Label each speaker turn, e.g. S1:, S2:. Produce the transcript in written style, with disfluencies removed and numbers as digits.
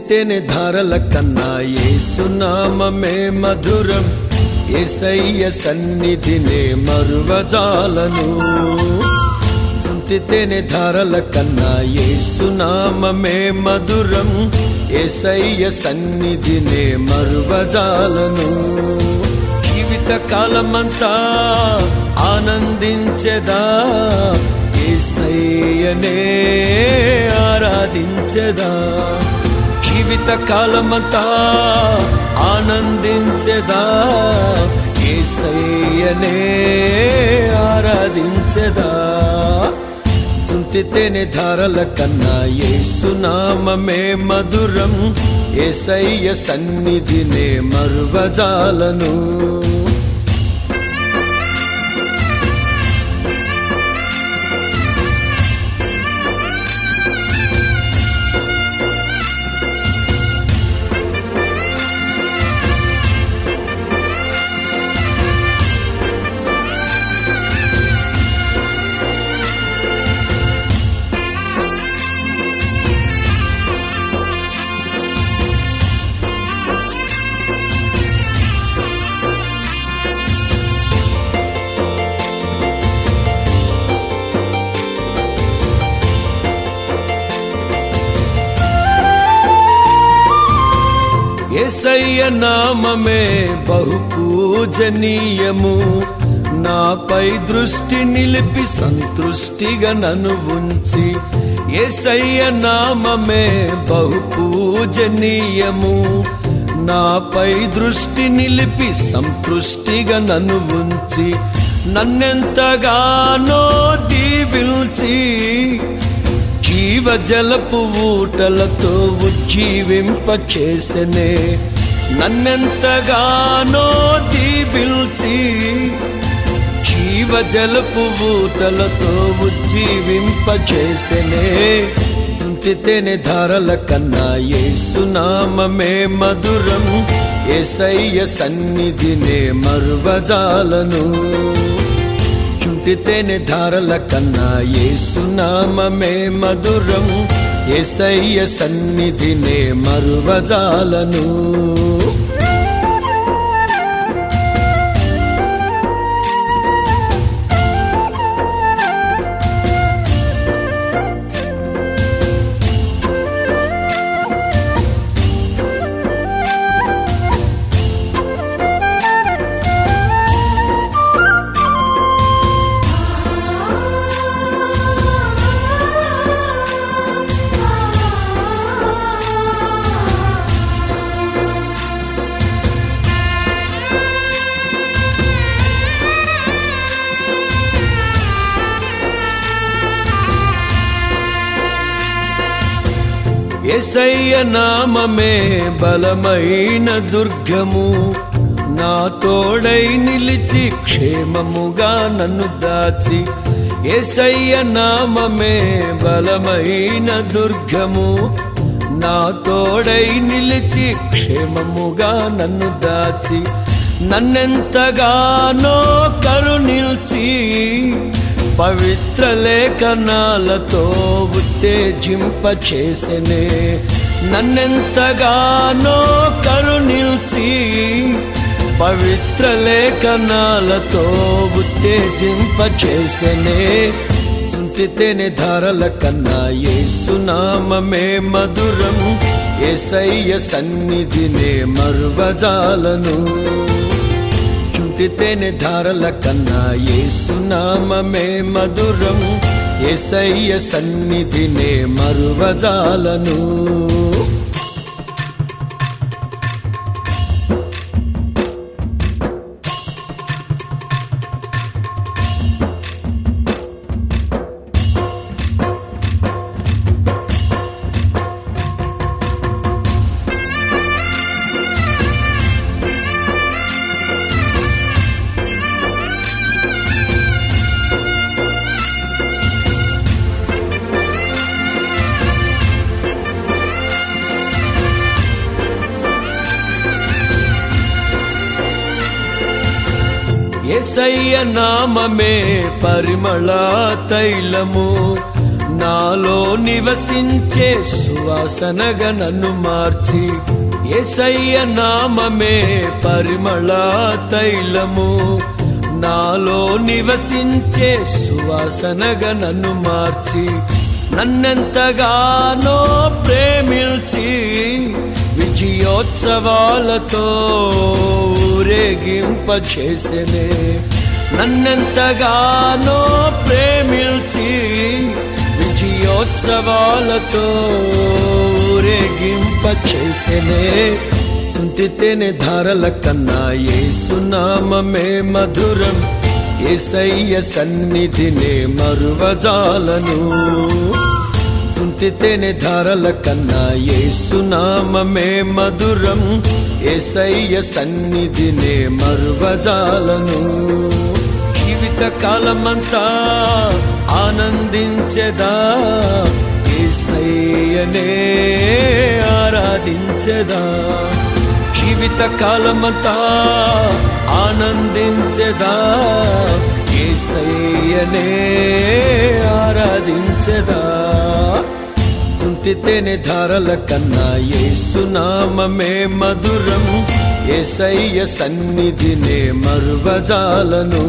S1: తేనె ధారల కన్నా యేసునామమే మధురం. యేసయ్య సన్నిధినే మరువజాలను. తేనె ధారల కన్నా యేసునామమే మధురం. యేసయ్య సన్నిధినే మరువజాలను. జీవిత కాలమంతా ఆనందించెదా, యేసయ్యనే ఆరాధించెదా. జీవిత కాలమంతా ఆనందించెదా, యేసయ్యనే ఆరాధించెదా. తేనె ధారల కన్నా యేసునామమే మధురం. యేసయ్య సన్నిధినే మరువజాలను. యేసయ్య నామమే బహు పూజనీయము. నాపై దృష్టి నిలిపి సంతృష్టిగా నన్ను ఉంచి. యేసయ్య నామమే బహు పూజనీయము. నాపై దృష్టి నిలిపి సంతృష్టిగా నన్ను ఉంచి. నన్నెంతగానో దీవించి జీవజలపు ఊటలతో ఉజ్జీవింపచేసెనే. నన్నెంతగానో దీవించి జీవజలపు ఊటలతో ఉజ్జీవింపచేసెనే. తేనె ధారల కన్నా యేసునామమే మధురం. యేసయ్య సన్నిధినే మరువజాలను. తేనె ధారల కన్నా యేసునామమే మధురం. యేసయ్య సన్నిధినే మరువజాలను. యేసయ్య నామమే బలమైన దుర్గము. నా తోడై నిలిచి క్షేమముగా నన్ను దాచి. యేసయ్య నామమే బలమైన దుర్గము. నా తోడై నిలిచి క్షేమముగా నన్ను దాచి. నన్నెంతగానో కరుణించి పవిత్ర లేఖనాలతో ఉత్తేజింపచేసెనే. నన్నెంతగానో కరుణించి పవిత్ర లేఖనాలతో ఉత్తేజింపచేసెనే. తేనె ధారల కన్నా యేసునామమే మధురం. యేసయ్య సన్నిధినే మరువజాలను. తేనె ధారల కన్నా యేసునామమే మధురం. యేసయ్య సన్నిధినే మరువజాలను. యేసయ్య నామమే పరిమళ తైలము. నాలో నివసించే సువాసనగా నన్ను మార్చి యేసయ్య నామమే పరిమళ తైలము. నాలో నివసించే సువాసనగా నన్ను మార్చి నన్నెంతగానో ప్రేమించి విజయోత్సవాలతో ఊరేగింపచేసెనే. నన్నెంతగానో ప్రేమించి విజయోత్సవాలతో ఊరేగింపచేసెనే. చుంటితేనే ధారల కన్నా యేసునామమే మధురం, యేసయ్య సన్నిధినే మరువజాలను. చుంటితేనే ధారల కన్నా యేసునామమే మధురం, యేసయ్య సన్నిధినే మరువజాలను. జీవిత కాలమంతా ఆనందించెదా, యేసయ్యనే ఆరాధించెదా. జీవిత కాలమంతా ఆనందించెదా, యేసయ్యనే ఆరాధించెదా. చుంటితేనే ధారల కన్నా యేసునామమే మధురం, యేసయ్య సన్నిధినే మరువజాలను.